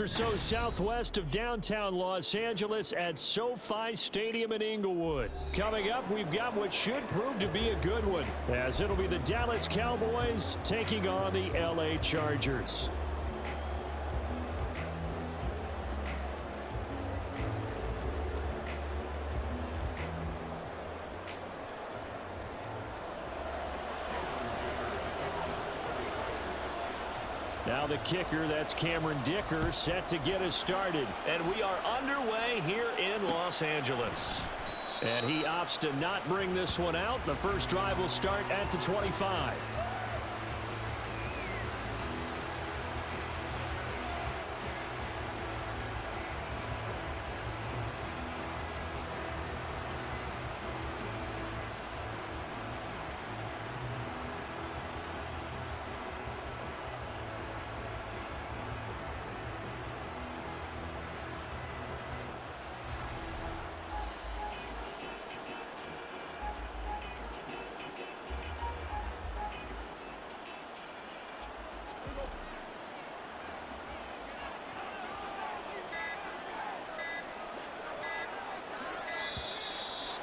or so southwest of downtown Los Angeles at SoFi Stadium in Inglewood. Coming up, we've got what should prove to be a good one, as it'll be the Dallas Cowboys taking on the LA Chargers. Now the kicker, that's Cameron Dicker, set to get us started. And we are underway here in Los Angeles. And he opts to not bring this one out. The first drive will start at the 25.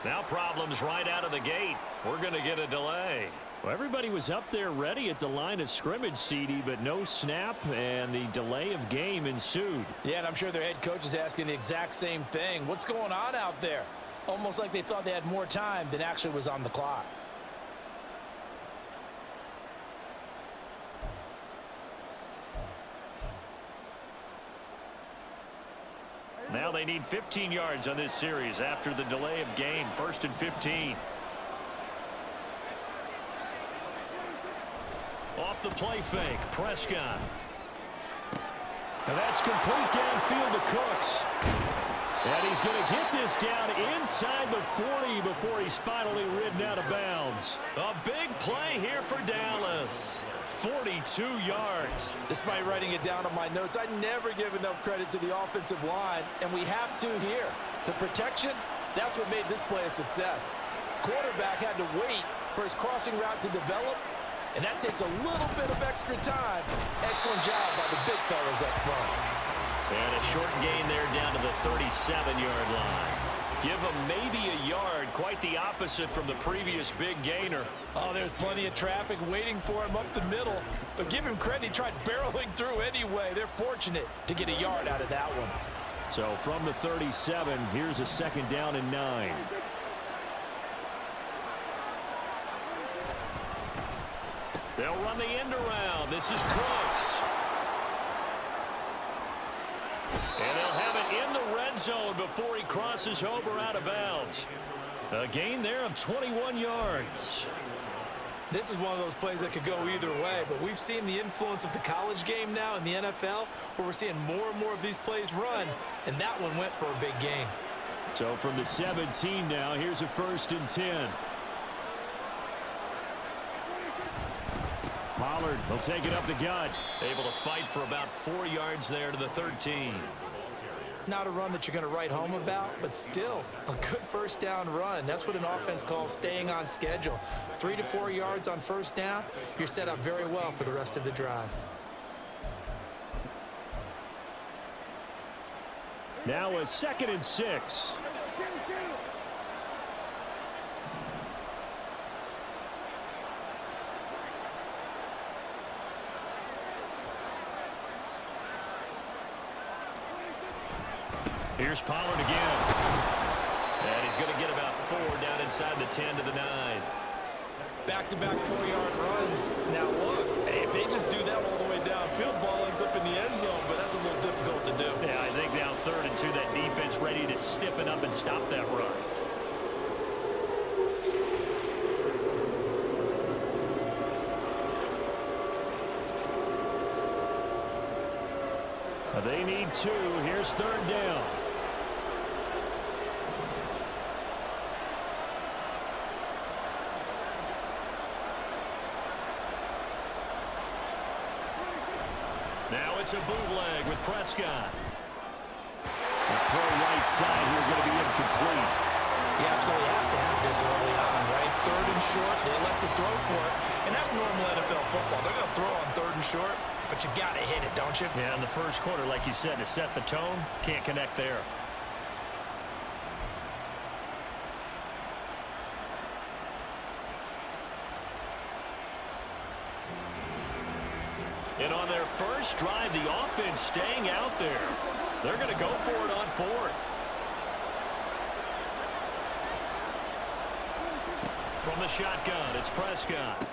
Now problems right out of the gate. We're going to get a delay. Well, everybody was up there ready at the line of scrimmage, CD, but no snap, and the delay of game ensued. Yeah, and I'm sure their head coach is asking the exact same thing. What's going on out there? Almost like they thought they had more time than actually was on the clock. Now they need 15 yards on this series after the delay of game. 1st and 15. Off the play fake, Prescott. And that's complete downfield to Cooks. And he's going to get this down inside the 40 before he's finally ridden out of bounds. A big play here for Dallas. 42 yards. Despite writing it down on my notes, I never give enough credit to the offensive line, and we have to here. The protection, that's what made this play a success. Quarterback had to wait for his crossing route to develop, and that takes a little bit of extra time. Excellent job by the big fellas up front. And a short gain there down to the 37-yard line. Give him maybe a yard, quite the opposite from the previous big gainer. Oh, there's plenty of traffic waiting for him up the middle. But give him credit, he tried barreling through anyway. They're fortunate to get a yard out of that one. So from the 37, here's a 2nd down and 9. They'll run the end around. This is Cooks. And they'll have it in the red zone before he crosses over out of bounds. A gain there of 21 yards. This is one of those plays that could go either way, but we've seen the influence of the college game now in the NFL, where we're seeing more and more of these plays run, and that one went for a big gain. So from the 17 now, here's a 1st and 10. Pollard will take it up the gut. Able to fight for about 4 yards there to the 13. Not a run that you're going to write home about, but still a good 1st down run. That's what an offense calls staying on schedule. 3 to 4 yards on 1st down, you're set up very well for the rest of the drive. Now a 2nd and 6. Here's Pollard again. And he's going to get about 4 down inside the 10 to the 9. Back-to-back 4-yard runs. Now look, if they just do that all the way downfield, ball ends up in the end zone, but that's a little difficult to do. Yeah, I think now 3rd and 2, that defense ready to stiffen up and stop that run. They need 2. Here's 3rd down. Now it's a bootleg with Prescott. The throw right side here going to be incomplete. You absolutely have to have this early on, right? 3rd and short, they elect to throw for it, and that's normal NFL football. They're going to throw on 3rd and short. but you've got to hit it, don't you? Yeah, in the first quarter, like you said, to set the tone, can't connect there. And on their first drive, the offense staying out there. They're going to go for it on fourth. From the shotgun, it's Prescott.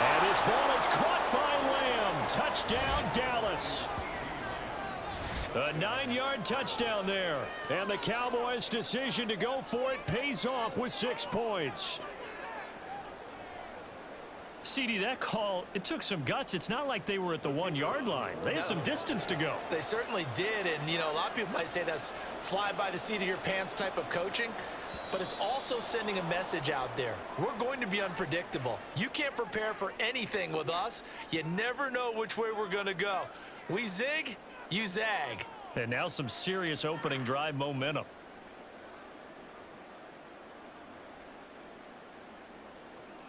And his ball is caught by Lamb. Touchdown, Dallas. A 9-yard touchdown there. And the Cowboys' decision to go for it pays off with 6 points. CD, that call, it took some guts. It's not like they were at the 1-yard line. They had some distance to go. They certainly did, and, you know, a lot of people might say that's fly by the seat of your pants type of coaching, but it's also sending a message out there. We're going to be unpredictable. You can't prepare for anything with us. You never know which way we're going to go. We zig, you zag. And now some serious opening drive momentum.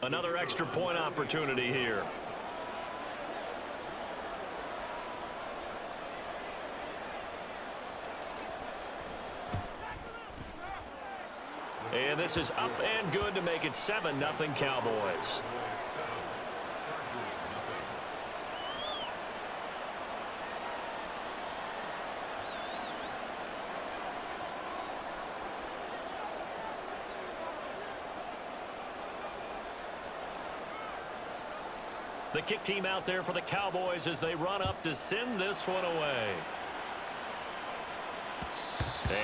Another extra point opportunity here. And this is up and good to make it 7-0 Cowboys. The kick team out there for the Cowboys as they run up to send this one away.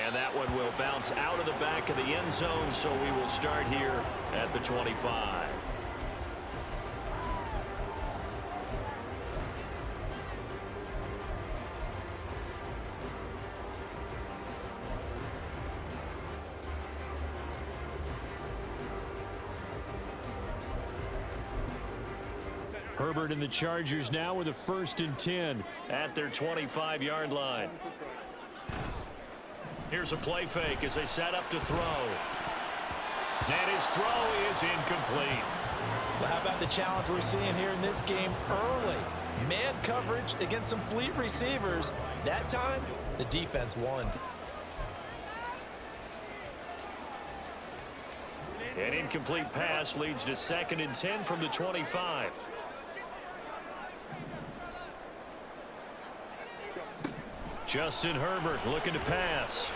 And that one will bounce out of the back of the end zone, so we will start here at the 25. Herbert and the Chargers now with a 1st and 10 at their 25-yard line. Here's a play fake as they set up to throw. And his throw is incomplete. Well, how about the challenge we're seeing here in this game early? Man coverage against some fleet receivers. That time, the defense won. An incomplete pass leads to 2nd and 10 from the 25. Justin Herbert looking to pass.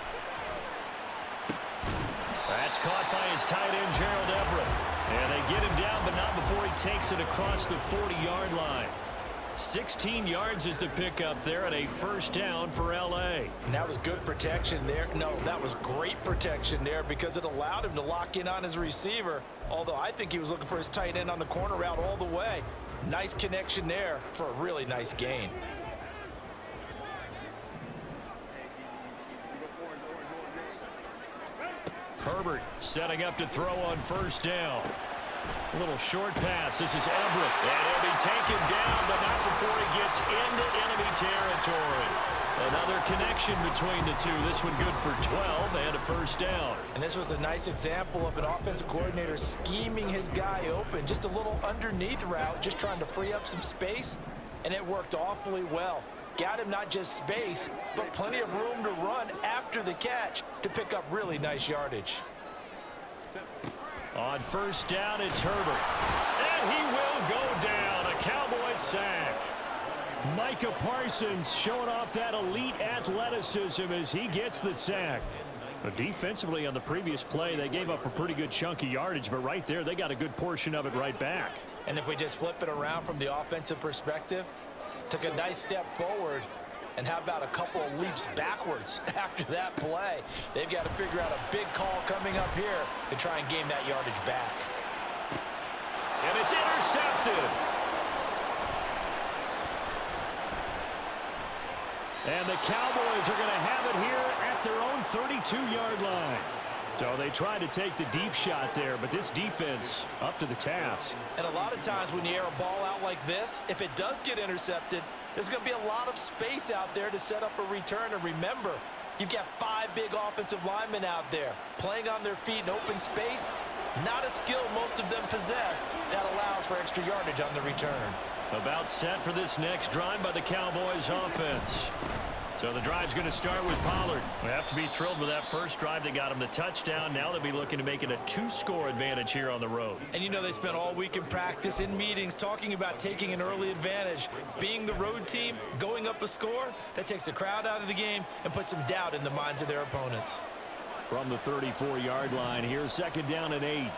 That's caught by his tight end, Gerald Everett. And they get him down, but not before he takes it across the 40-yard line. 16 yards is the pickup there and a 1st down for L.A. And that was good protection there. No, that was great protection there because it allowed him to lock in on his receiver, although I think he was looking for his tight end on the corner route all the way. Nice connection there for a really nice gain. Herbert setting up to throw on 1st down. A little short pass. This is Everett. And he'll be taken down, but not before he gets into enemy territory. Another connection between the two. This one good for 12 and a 1st down. And this was a nice example of an offensive coordinator scheming his guy open. Just a little underneath route, just trying to free up some space. And it worked awfully well. Got him not just space, but plenty of room to run after the catch to pick up really nice yardage. On 1st down, it's Herbert. And he will go down. A Cowboys sack. Micah Parsons showing off that elite athleticism as he gets the sack. But defensively on the previous play, they gave up a pretty good chunk of yardage, but right there, they got a good portion of it right back. And if we just flip it around from the offensive perspective, took a nice step forward, and how about a couple of leaps backwards after that play? They've got to figure out a big call coming up here to try and gain that yardage back. And it's intercepted. And the Cowboys are going to have it here at their own 32-yard line. So they tried to take the deep shot there, but this defense up to the task. And a lot of times when you air a ball out like this, if it does get intercepted, there's going to be a lot of space out there to set up a return. And remember, you've got 5 big offensive linemen out there playing on their feet in open space. Not a skill most of them possess that allows for extra yardage on the return. About set for this next drive by the Cowboys offense. So the drive's going to start with Pollard. They have to be thrilled with that first drive that got them the touchdown. Now they'll be looking to make it a 2-score advantage here on the road. And you know they spent all week in practice, in meetings, talking about taking an early advantage. Being the road team, going up a score, that takes the crowd out of the game and puts some doubt in the minds of their opponents. From the 34-yard line, here's 2nd down and 8.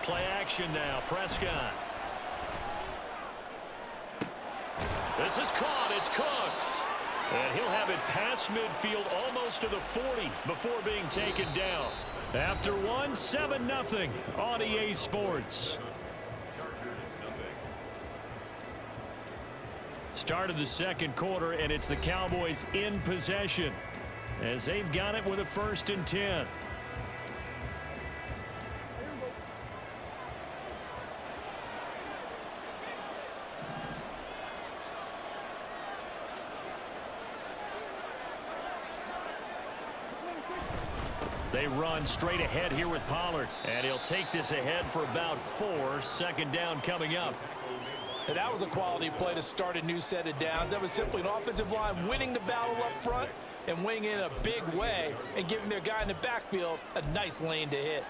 Play action now, Prescott. This is caught. It's Cooks. And he'll have it past midfield almost to the 40 before being taken down. After one, 7-0 on EA Sports. Start of the second quarter, and it's the Cowboys in possession as they've got it with a 1st and 10. They run straight ahead here with Pollard, and he'll take this ahead for about 4. 2nd down coming up. And that was a quality play to start a new set of downs. That was simply an offensive line winning the battle up front and winning in a big way and giving their guy in the backfield a nice lane to hit.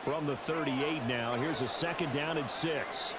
From the 38 now, here's a 2nd down and 6.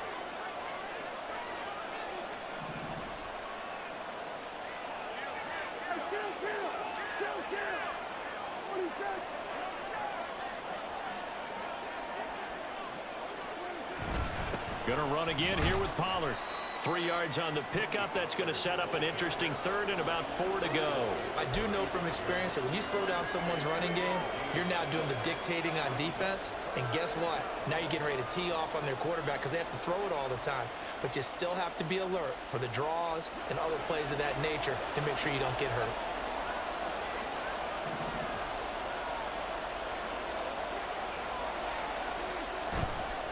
Going to run again here with Pollard. 3 yards on the pickup. That's going to set up an interesting 3rd and about 4 to go. I do know from experience that when you slow down someone's running game, you're now doing the dictating on defense. And guess what? Now you're getting ready to tee off on their quarterback because they have to throw it all the time. But you still have to be alert for the draws and other plays of that nature to make sure you don't get hurt.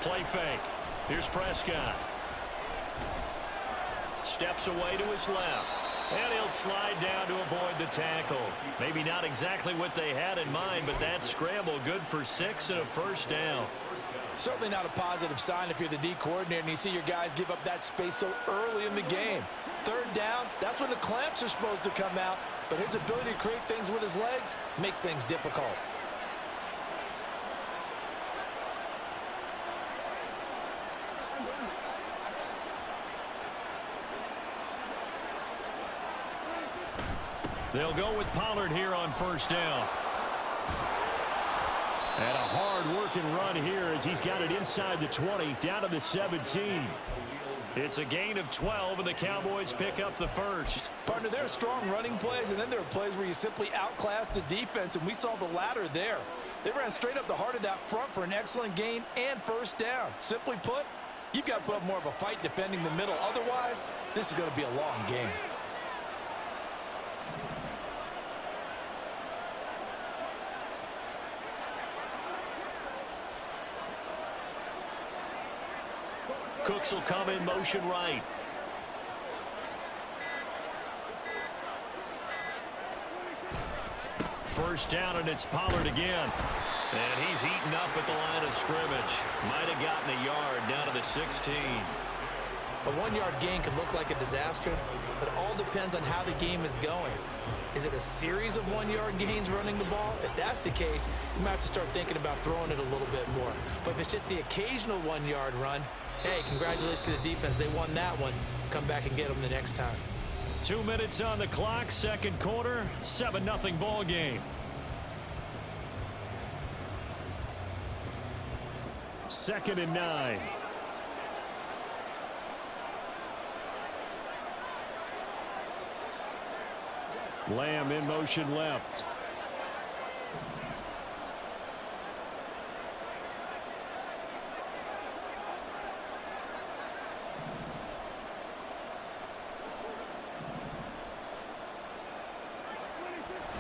Play fake. Here's Prescott. Steps away to his left. And he'll slide down to avoid the tackle. Maybe not exactly what they had in mind, but that scramble good for 6 and a 1st down. Certainly not a positive sign if you're the D coordinator and you see your guys give up that space so early in the game. 3rd down, that's when the clamps are supposed to come out, but his ability to create things with his legs makes things difficult. They'll go with Pollard here on 1st down. And a hard-working run here as he's got it inside the 20, down to the 17. It's a gain of 12, and the Cowboys pick up the 1st. Partner, there are strong running plays, and then there are plays where you simply outclass the defense, and we saw the latter there. They ran straight up the heart of that front for an excellent gain and 1st down. Simply put, you've got to put up more of a fight defending the middle. Otherwise, this is going to be a long game. Cooks will come in motion right. First down, and it's Pollard again. And he's eaten up at the line of scrimmage. Might have gotten a yard down to the 16. A 1-yard gain can look like a disaster, but it all depends on how the game is going. Is it a series of 1-yard gains running the ball? If that's the case, you might have to start thinking about throwing it a little bit more. But if it's just the occasional 1-yard run, hey, congratulations to the defense. They won that one. Come back and get them the next time. 2 minutes on the clock, second quarter, 7-0 ball game. Second and 9. Lamb in motion left.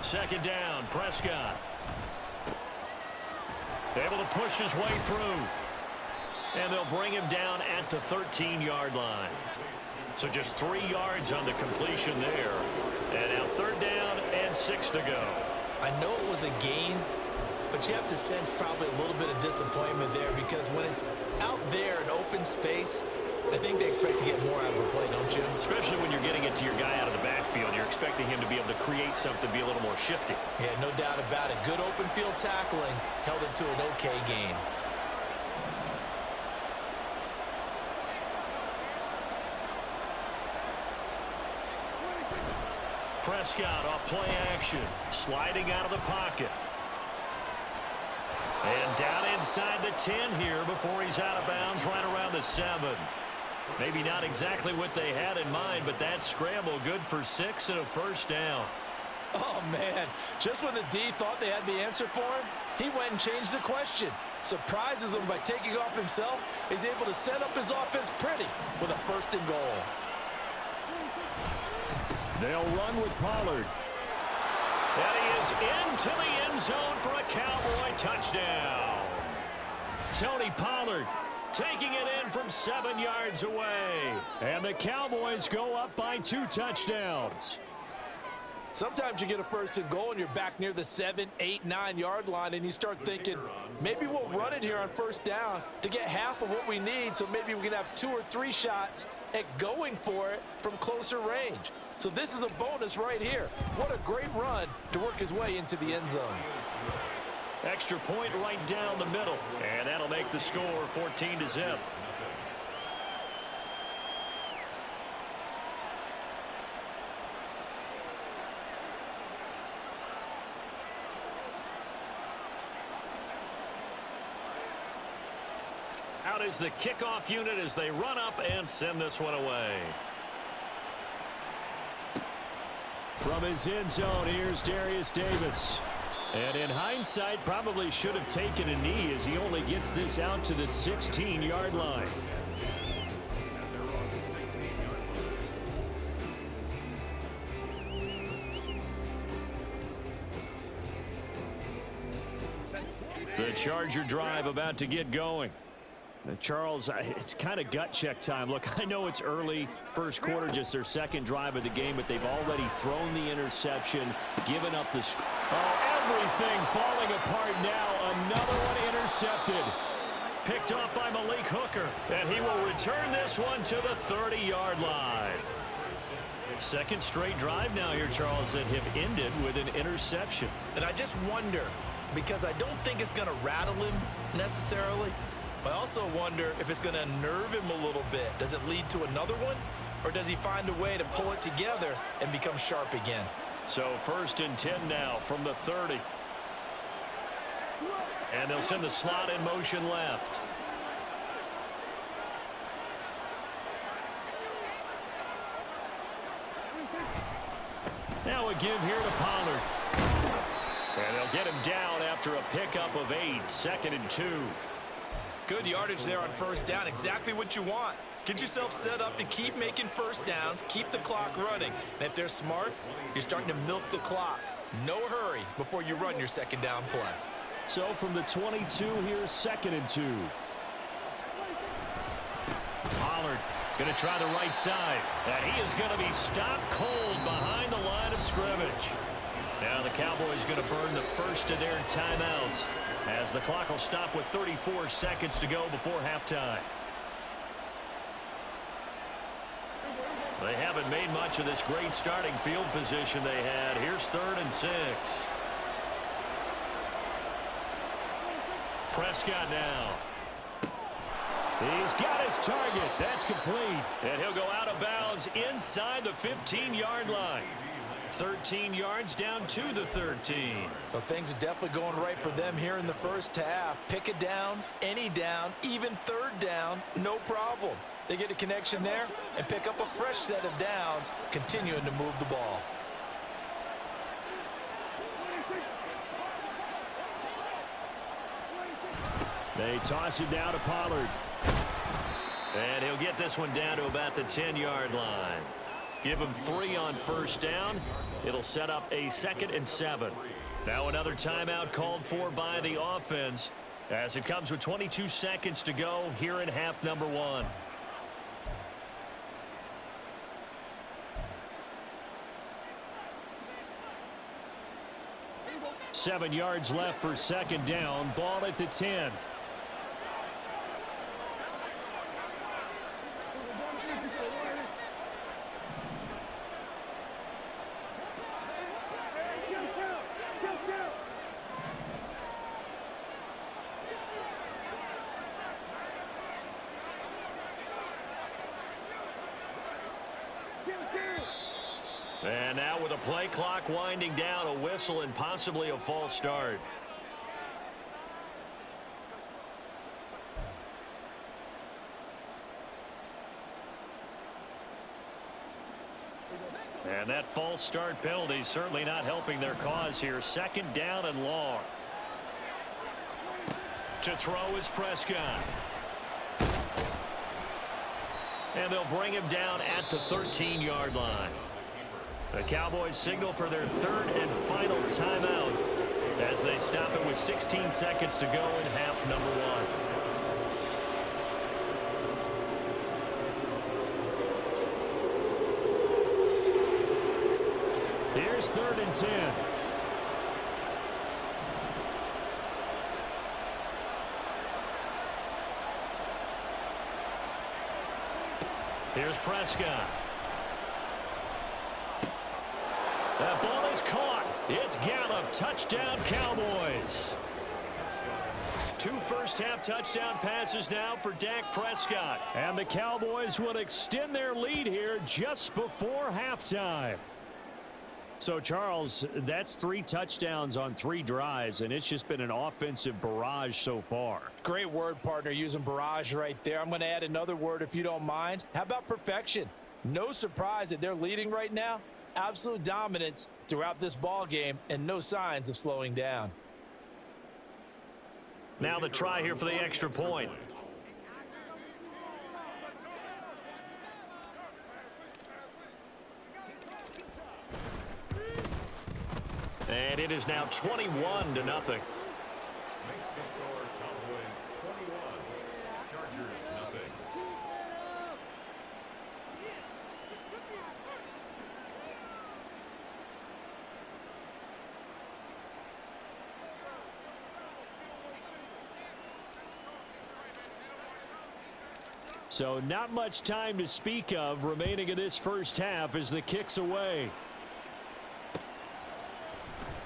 Second down, Prescott. Able to push his way through. And they'll bring him down at the 13-yard line. So just 3 yards on the completion there. And now 3rd down and and 6 to go. I know it was a gain, but you have to sense probably a little bit of disappointment there because when it's out there in open space, I think they expect to get more out of the play, don't you? Especially when you're getting it to your guy out of the backfield. You're expecting him to be able to create something, be a little more shifty. Yeah, no doubt about it. Good open field tackling held it to an okay game. Prescott off play action, sliding out of the pocket. And down inside the 10 here before he's out of bounds right around the 7. Maybe not exactly what they had in mind, but that scramble good for 6 and a first down. Oh, man. Just when the D thought they had the answer for him, he went and changed the question. Surprises him by taking off himself. He's able to set up his offense pretty with a 1st and goal. They'll run with Pollard. And he is into the end zone for a Cowboy touchdown. Tony Pollard taking it in from 7 yards away. And the Cowboys go up by 2 touchdowns. Sometimes you get a 1st and goal and you're back near the 7, 8, 9 yard line and you start thinking, maybe we'll run it here on 1st down to get half of what we need so maybe we can have 2 or 3 shots at going for it from closer range. So this is a bonus right here. What a great run to work his way into the end zone. Extra point right down the middle. And that'll make the score 14-0. Out is the kickoff unit as they run up and send this one away. From his end zone, here's Darius Davis. And in hindsight, probably should have taken a knee as he only gets this out to the 16-yard line. The Charger drive about to get going. Charles, it's kind of gut check time. Look, I know it's early, first quarter, just their 2nd drive of the game, but they've already thrown the interception, given up the... Oh, everything falling apart now. Another one intercepted. Picked off by Malik Hooker, and he will return this one to the 30-yard line. 2nd straight drive now here, Charles, that have ended with an interception. And I just wonder, because I don't think it's going to rattle him necessarily, but I also wonder if it's going to unnerve him a little bit. Does it lead to another one? Or does he find a way to pull it together and become sharp again? So 1st and 10 now from the 30. And they'll send the slot in motion left. Now a give here to Pollard. And they'll get him down after a pickup of 8, 2nd and 2. Good yardage there on 1st down. Exactly what you want. Get yourself set up to keep making 1st downs, keep the clock running. And if they're smart, you're starting to milk the clock. No hurry before you run your 2nd down play. So from the 22, here's 2nd and 2. Pollard going to try the right side. And he is going to be stopped cold behind the line of scrimmage. Now the Cowboys going to burn the 1st of their timeouts as the clock will stop with 34 seconds to go before halftime. They haven't made much of this great starting field position they had. Here's 3rd and 6. Prescott now. He's got his target. That's complete. And he'll go out of bounds inside the 15-yard line. 13 yards down to the 13. Well, things are definitely going right for them here in the 1st half. Pick a down, any down, even 3rd down, no problem. They get a connection there and pick up a fresh set of downs, continuing to move the ball. They toss it down to Pollard. And he'll get this one down to about the 10-yard line. Give him 3 on 1st down. It'll set up a 2nd and 7. Now another timeout called for by the offense as it comes with 22 seconds to go here in half number 1. 7 yards left for second down. Ball at the 10. And now with a play clock winding down, a whistle and possibly a false start. And that false start penalty certainly not helping their cause here. Second down and long. To throw is Prescott. And they'll bring him down at the 13-yard line. The Cowboys signal for their third and final timeout as they stop it with 16 seconds to go in half number one. Here's 3rd and 10. Here's Prescott. That ball is caught. It's Gallup. Touchdown, Cowboys. 2 first-half touchdown passes now for Dak Prescott. And the Cowboys will extend their lead here just before halftime. So, Charles, that's 3 touchdowns on 3 drives, and it's just been an offensive barrage so far. Great word, partner, using barrage right there. I'm going to add another word if you don't mind. How about perfection? No surprise that they're leading right now. Absolute dominance throughout this ball game and no signs of slowing down. Now the try here for the extra point. And it is now 21-0. Makes the score Cowboys 21, Chargers nothing. So not much time to speak of remaining in this first half as the kick's away.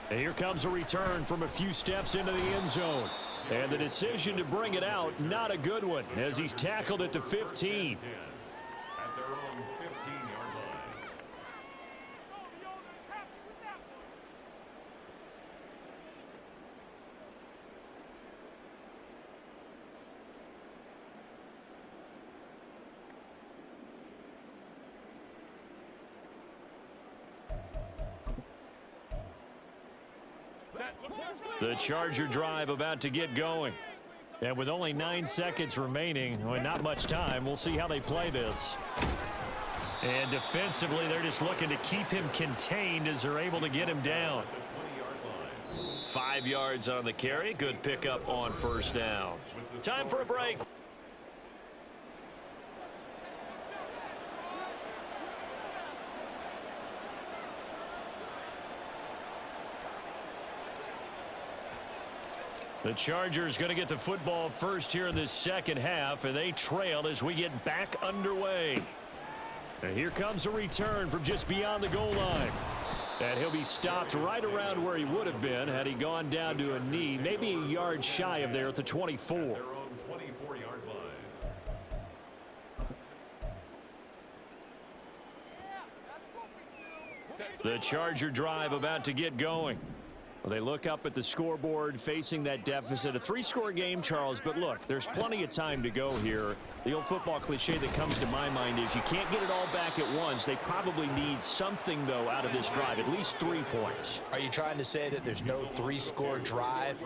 And here comes a return from a few steps into the end zone. And the decision to bring it out, not a good one, as he's tackled at the 15. At their own 15-yard line. The Charger drive about to get going. And with only 9 seconds remaining, well, not much time, we'll see how they play this. And defensively, they're just looking to keep him contained as they're able to get him down. 5 yards on the carry. Good pickup on first down. Time for a break. The Chargers going to get the football first here in this second half, and they trail as we get back underway. And here comes a return from just beyond the goal line. And he'll be stopped right around where he would have been had he gone down to a knee, maybe a yard shy of there at the 24. Their own 24-yard line. The Charger drive about to get going. Well, they look up at the scoreboard facing that deficit. A 3-score game, Charles, but look, there's plenty of time to go here. The old football cliche that comes to my mind is you can't get it all back at once. They probably need something, though, out of this drive, at least 3 points. Are you trying to say that there's no 3-score drive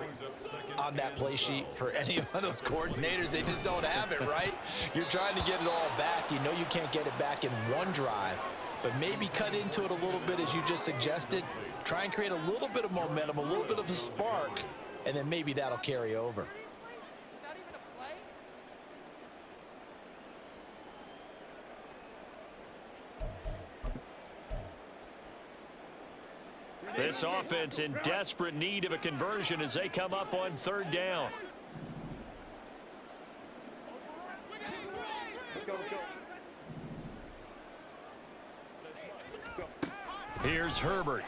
on that play sheet for any of those coordinators? They just don't have it, right? You're trying to get it all back. You know you can't get it back in one drive, but maybe cut into it a little bit as you just suggested. Try and create a little bit of momentum, a little bit of a spark, and then maybe that'll carry over. This offense in desperate need of a conversion as they come up on 3rd down. Here's Herbert.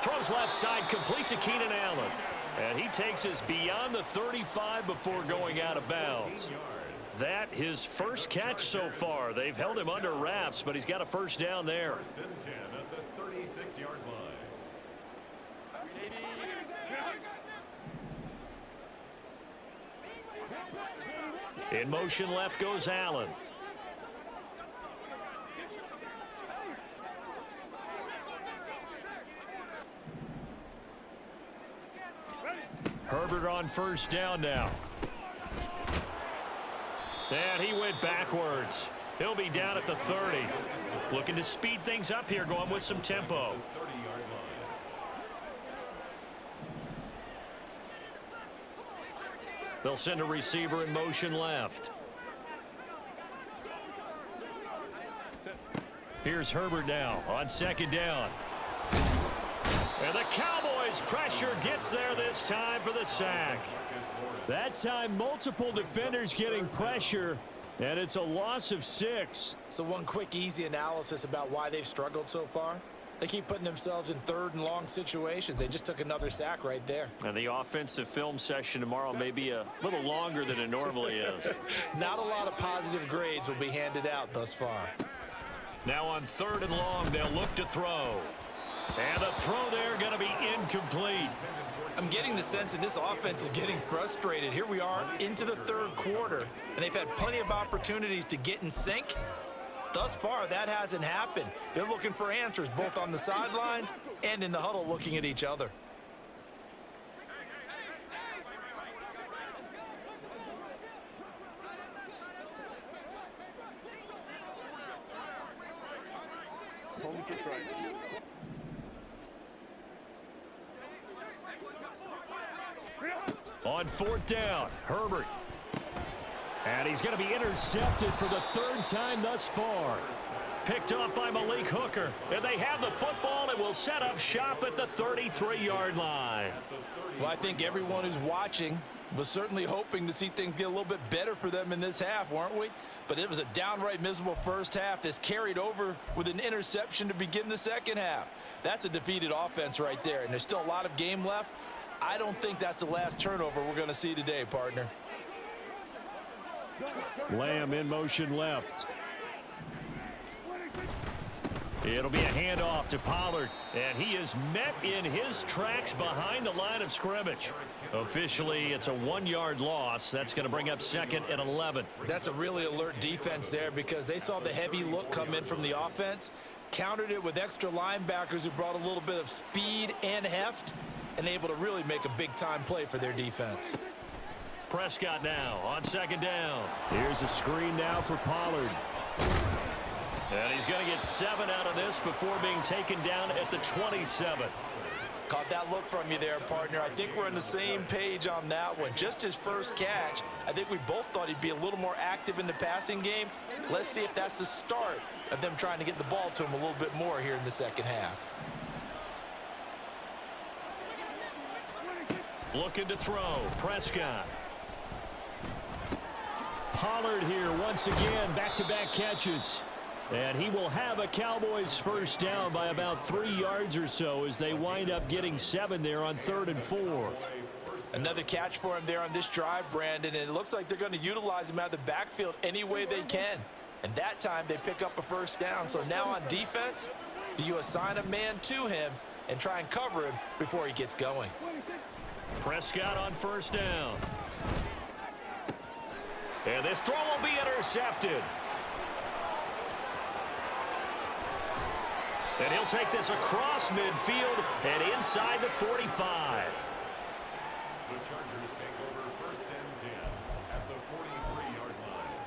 Throws left side, complete to Keenan Allen. And he takes us beyond the 35 before going out of bounds. That his first catch so far. They've held him under wraps, but he's got a 1st down there. 1st and 10 at the 36-yard line. In motion left goes Allen. Herbert on 1st down now. And he went backwards. He'll be down at the 30. Looking to speed things up here, going with some tempo. They'll send a receiver in motion left. Here's Herbert now on 2nd down. And the Cowboys pressure gets there this time for the sack. That time, multiple defenders getting pressure, and it's a loss of 6. So one quick, easy analysis about why they've struggled so far. They keep putting themselves in 3rd and long situations. They just took another sack right there. And the offensive film session tomorrow may be a little longer than it normally is. Not a lot of positive grades will be handed out thus far. Now on 3rd and long, they'll look to throw. And the throw there going to be incomplete. I'm getting the sense that this offense is getting frustrated. Here we are into the 3rd quarter, and they've had plenty of opportunities to get in sync. Thus far, that hasn't happened. They're looking for answers both on the sidelines and in the huddle looking at each other. On 4th down, Herbert. And he's going to be intercepted for the 3rd time thus far. Picked off by Malik Hooker. And they have the football and will set up shop at the 33-yard line. Well, I think everyone who's watching was certainly hoping to see things get a little bit better for them in this half, weren't we? But it was a downright miserable first half. This carried over with an interception to begin the second half. That's a defeated offense right there, and there's still a lot of game left. I don't think that's the last turnover we're going to see today, partner. Lamb in motion left. It'll be a handoff to Pollard, and he is met in his tracks behind the line of scrimmage. Officially, it's a 1-yard loss. That's going to bring up 2nd and 11. That's a really alert defense there because they saw the heavy look come in from the offense, countered it with extra linebackers who brought a little bit of speed and heft, and able to really make a big-time play for their defense. Prescott now on 2nd down. Here's a screen now for Pollard. And he's going to get 7 out of this before being taken down at the 27. Caught that look from you there, partner. I think we're on the same page on that one. Just his first catch. I think we both thought he'd be a little more active in the passing game. Let's see if that's the start of them trying to get the ball to him a little bit more here in the second half. Looking to throw. Prescott. Pollard here once again, back-to-back catches. And he will have a Cowboys first down by about 3 yards or so as they wind up getting 7 there on 3rd and 4. Another catch for him there on this drive, Brandon, and it looks like they're going to utilize him out of the backfield any way they can. And that time they pick up a first down. So now on defense, do you assign a man to him and try and cover him before he gets going? Prescott on first down. And this throw will be intercepted. And he'll take this across midfield and inside the 45. The Chargers take over 1st and 10 at the 43-yard line.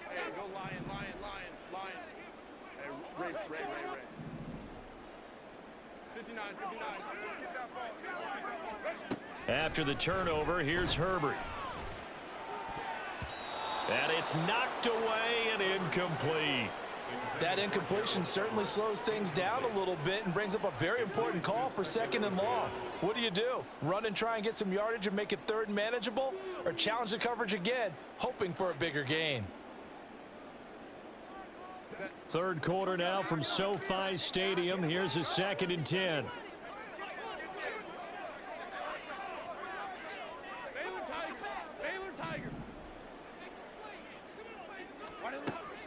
Hey, go Lion. Hey, Ray. After the turnover, here's Herbert. And it's knocked away and incomplete. That incompletion certainly slows things down a little bit and brings up a very important call for 2nd and long. What do? Run and try and get some yardage and make it 3rd and manageable? Or challenge the coverage again, hoping for a bigger gain? 3rd quarter now from SoFi Stadium. Here's a 2nd and 10.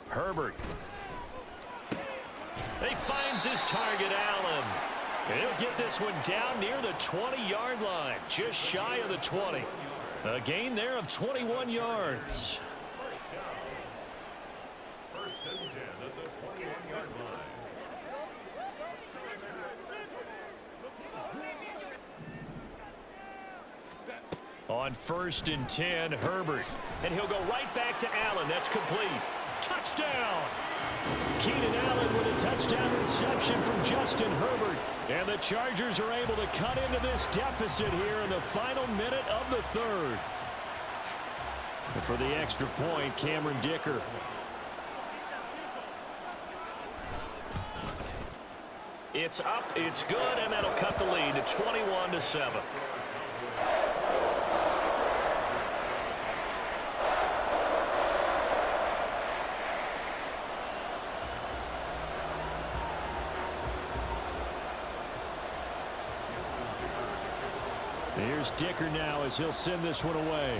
Herbert. He finds his target, Allen. And he'll get this one down near the 20-yard line, just shy of the 20. A gain there of 21 yards. First and 10 at the 21-yard line. On 1st and 10, Herbert. And he'll go right back to Allen. That's complete. Touchdown! Keenan Allen with a touchdown reception from Justin Herbert. And the Chargers are able to cut into this deficit here in the final minute of the 3rd. And for the extra point, Cameron Dicker. It's up, it's good, and that'll cut the lead to 21-7. Here's Dicker now as he'll send this one away.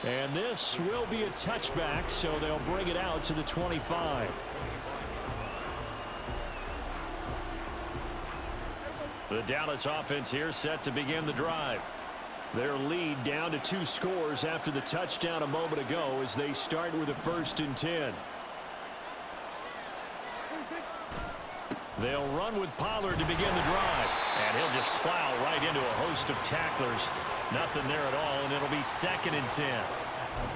And this will be a touchback, so they'll bring it out to the 25. The Dallas offense here set to begin the drive. Their lead down to 2 scores after the touchdown a moment ago as they start with a 1st and 10. They'll run with Pollard to begin the drive. And he'll just plow right into a host of tacklers. Nothing there at all, and it'll be 2nd and 10.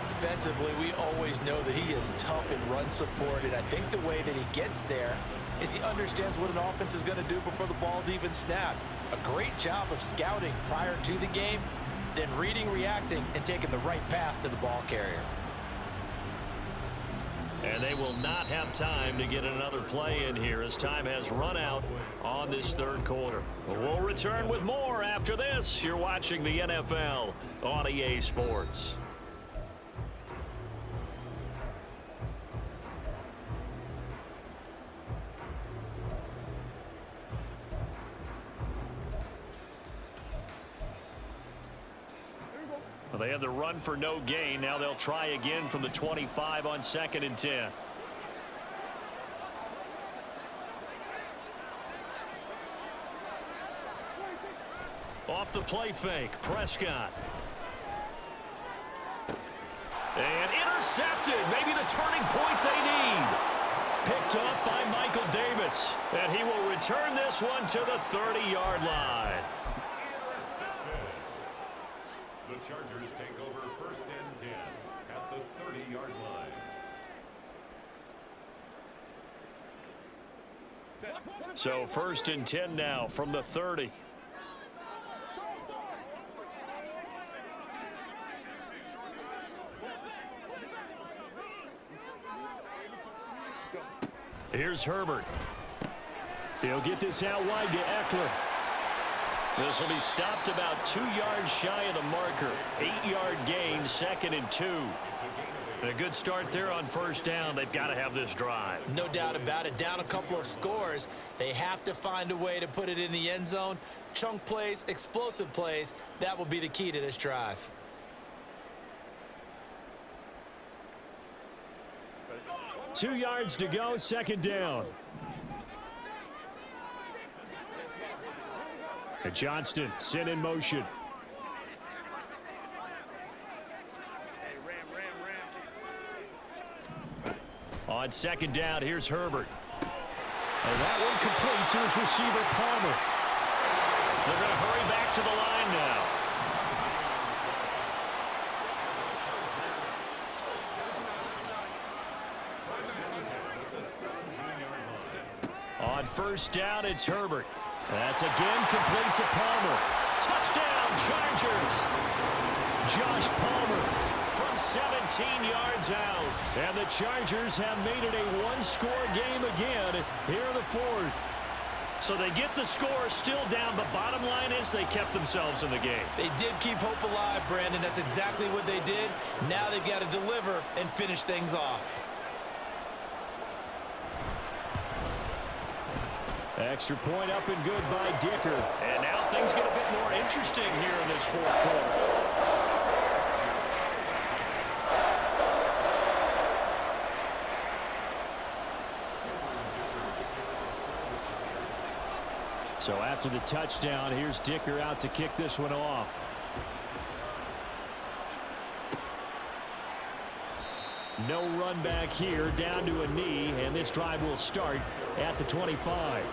Defensively, we always know that he is tough in run support, and I think the way that he gets there is he understands what an offense is going to do before the ball's even snapped. A great job of scouting prior to the game, then reading, reacting, and taking the right path to the ball carrier. And they will not have time to get another play in here as time has run out on this 3rd quarter. We'll return with more after this. You're watching the NFL on EA Sports. Well, they had the run for no gain. Now they'll try again from the 25 on 2nd and 10. Off the play fake, Prescott. And intercepted. Maybe the turning point they need. Picked up by Michael Davis. And he will return this one to the 30-yard line. The Chargers take over 1st and 10 at the 30-yard line. So 1st and 10 now from the 30. Here's Herbert. He'll get this out wide to Eckler. This will be stopped about 2 yards shy of the marker. 8-yard gain, 2nd and 2. A good start there on 1st down. They've got to have this drive. No doubt about it. Down a couple of scores. They have to find a way to put it in the end zone. Chunk plays, explosive plays. That will be the key to this drive. Two yards to go, 2nd down. And Johnston sent in motion. On 2nd down, here's Herbert. And that one complete to his receiver, Palmer. They're going to hurry back to the line now. On first down, it's Herbert. That's again complete to Palmer. Touchdown, Chargers. Josh Palmer from 17 yards out. And the Chargers have made it a one-score game again here in the fourth. So they get the score still down, but bottom line is they kept themselves in the game. They did keep hope alive, Brandon. That's exactly what they did. Now they've got to deliver and finish things off. Extra point up and good by Dicker. And now things get a bit more interesting here in this fourth quarter. So after the touchdown, here's Dicker out to kick this one off. No run back here, down to a knee, and this drive will start at the 25.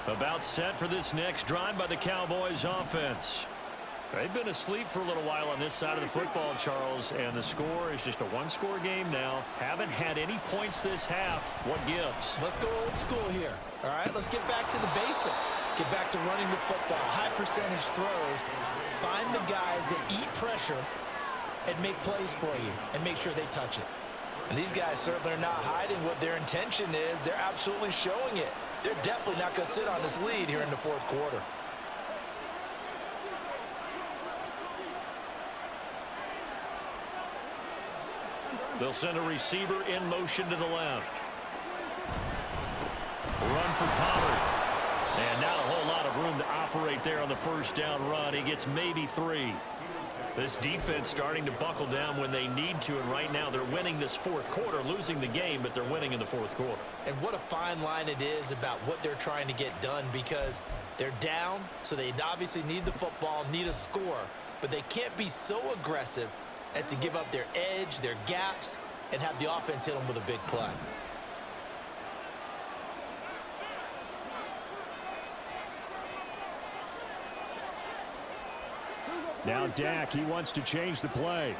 About set for this next drive by the Cowboys offense. They've been asleep for a little while on this side of the football, Charles, and the score is just a one-score game now. Haven't had any points this half. What gives? Let's go old school here. All right, let's get back to the basics. Get back to running the football, high percentage throws. Find the guys that eat pressure and make plays for you and make sure they touch it. And these guys certainly are not hiding what their intention is. They're absolutely showing it. They're definitely not going to sit on this lead here in the fourth quarter. They'll send a receiver in motion to the left. Run for Pollard. And not a whole lot of room to operate there on the first down run. He gets maybe 3. This defense starting to buckle down when they need to, and right now they're winning this fourth quarter, losing the game, but they're winning in the fourth quarter. And what a fine line it is about what they're trying to get done, because they're down, so they obviously need the football, need a score, but they can't be so aggressive as to give up their edge, their gaps, and have the offense hit them with a big play. Now Dak, he wants to change the play.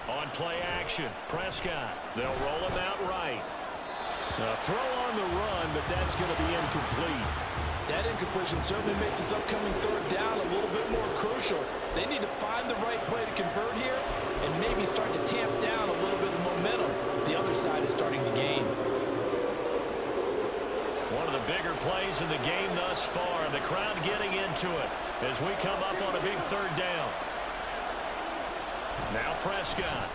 On play action, Prescott. They'll roll him out right. A throw on the run, but that's going to be incomplete. That incompletion certainly makes this upcoming third down a little bit more crucial. They need to find the right play to convert here and maybe start to tamp down a little bit of momentum the other side is starting to gain. One of the bigger plays in the game thus far, and the crowd getting into it as we come up on a big third down. Now Prescott.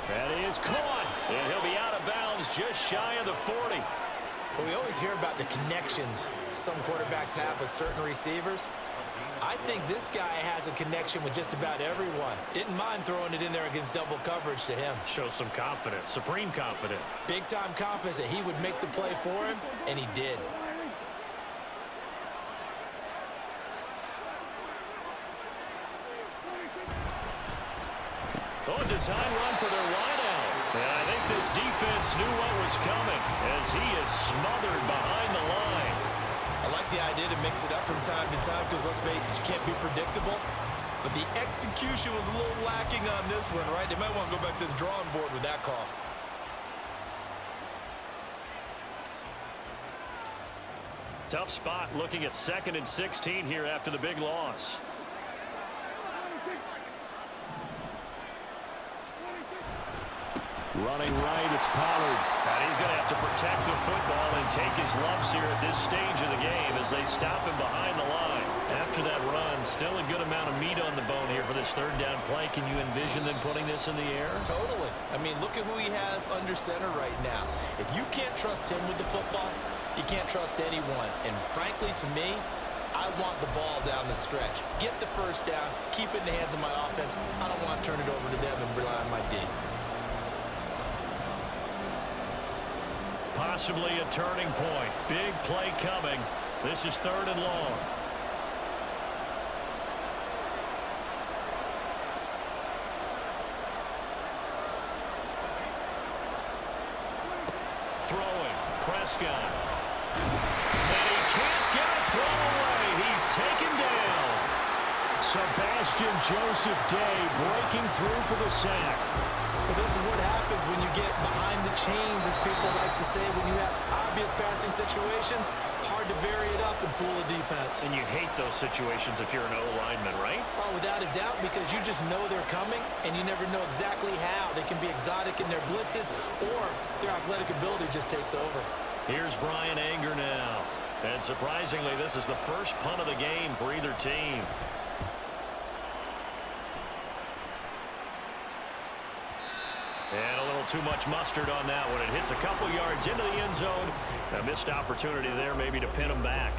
That is caught, And he'll be out of bounds just shy of the 40. But we always hear about the connections some quarterbacks have with certain receivers. I think this guy has a connection with just about everyone. Didn't mind throwing it in there against double coverage to him. Shows some confidence, supreme confidence. Big-time confidence that he would make the play for him, and he did. Oh, design run for their wideout. And I think this defense knew what was coming as he is smothered behind the line. I like the idea to mix it up from time to time because, let's face it, you can't be predictable. But the execution was a little lacking on this one, right? They might want to go back to the drawing board with that call. Tough spot looking at 2nd and 16 here after the big loss. running right, it's Pollard. And he's going to have to protect the football and take his lumps here at this stage of the game as they stop him behind the line. After that run, still a good amount of meat on the bone here for this third down play. Can you envision them putting this in the air? Totally. I mean, look at who he has under center right now. If you can't trust him with the football, you can't trust anyone. And frankly, to me, I want the ball down the stretch. Get the first down, keep it in the hands of my offense. I don't want to turn it over to them and rely on my D. Possibly a turning point. Big play coming. This is 3rd and long. Prescott. And he can't get a throw away. He's taken down. Sebastian Joseph Day breaking through for the sack. Well, this is what happens when you get behind the chains, as people like to say. When you have obvious passing situations, hard to vary it up and fool the defense. And you hate those situations if you're an O-lineman, right? Oh, without a doubt, because you just know they're coming, and you never know exactly how. They can be exotic in their blitzes, or their athletic ability just takes over. Here's Brian Anger now. And surprisingly, this is the first punt of the game for either team. And a little too much mustard on that one. It hits a couple yards into the end zone. A missed opportunity there maybe to pin them back.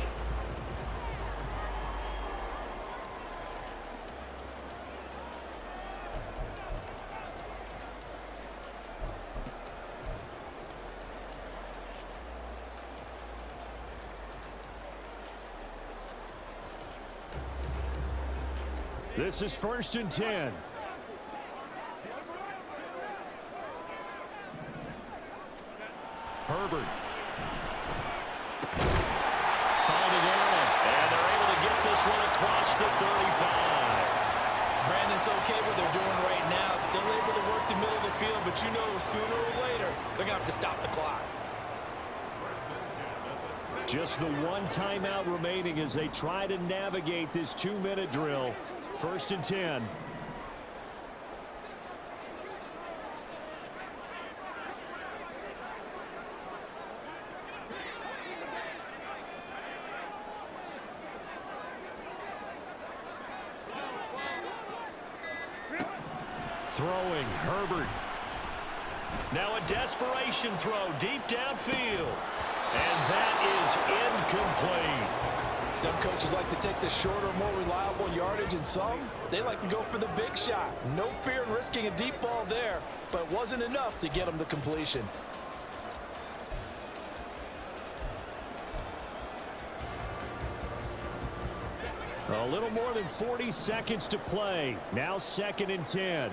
This is 1st and 10. Herbert. Finding Allen. And they're able to get this one across the 35. Brandon's okay what they're doing right now. Still able to work the middle of the field, but you know sooner or later they're going to have to stop the clock. Just the one timeout remaining as they try to navigate this 2-minute drill. 1st and 10. Throwing, Herbert. Now a desperation throw deep downfield. And that is incomplete. Some coaches like to take the shorter, more reliable yardage, and some, they like to go for the big shot. No fear in risking a deep ball there, but it wasn't enough to get them to completion. A little more than 40 seconds to play. Now 2nd and 10.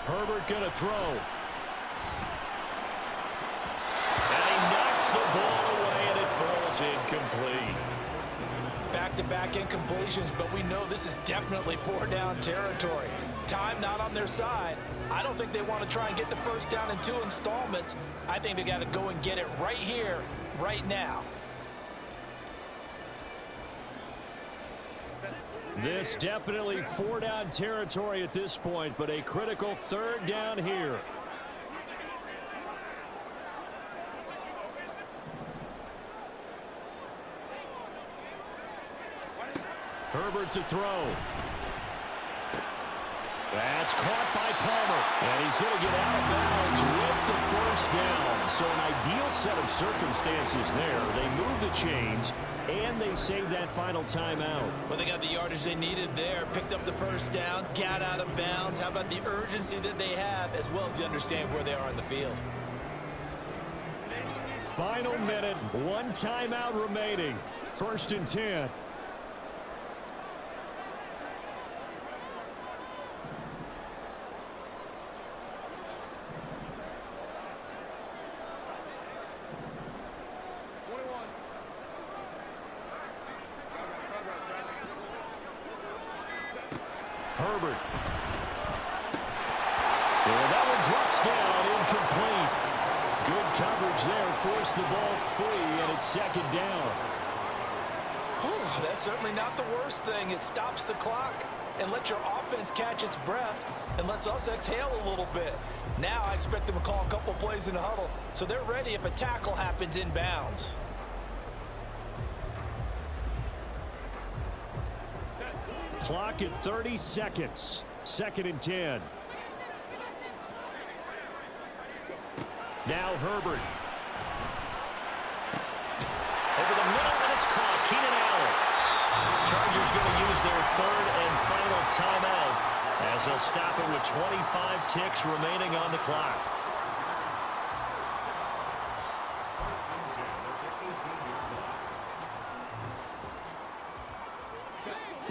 Herbert gonna throw. And he knocks the ball away, and it falls incomplete. Back-to-back incompletions, but we know this is definitely 4-down territory. Time not on their side. I don't think they want to try and get the first down in 2 installments. I think they got to go and get it right here, right now. This definitely 4-down territory at this point, but a critical 3rd down here. Herbert to throw. That's caught by Palmer. And he's going to get out of bounds with the 1st down. So an ideal set of circumstances there. They move the chains, and they save that final timeout. Well, they got the yardage they needed there. Picked up the 1st down, got out of bounds. How about the urgency that they have, as well as the understanding where they are in the field? Final minute, 1 timeout remaining. 1st and 10. Herbert. And that one drops down, incomplete. Good coverage there, forced the ball free, and it's 2nd down. Whew, that's certainly not the worst thing. It stops the clock and lets your offense catch its breath and lets us exhale a little bit. Now I expect them to call a couple plays in the huddle, so they're ready if a tackle happens in bounds. Clock at 30 seconds. 2nd and 10. Now Herbert. Over the middle, and it's caught. Keenan Allen. Chargers going to use their 3rd and final timeout as they'll stop it with 25 ticks remaining on the clock.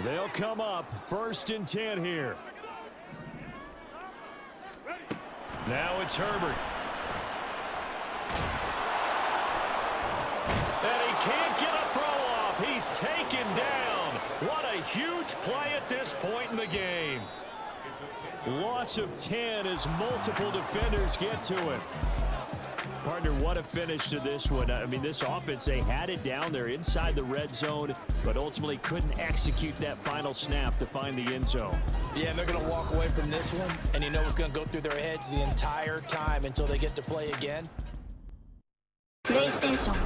They'll come up 1st and 10 here. Now it's Herbert. And he can't get a throw off. He's taken down. What a huge play at this point in the game. Loss of 10 as multiple defenders get to it. Partner, what a finish to this one. I mean, this offense, they had it down there inside the red zone, but ultimately couldn't execute that final snap to find the end zone. Yeah, and they're going to walk away from this one, and you know what's going to go through their heads the entire time until they get to play again. PlayStation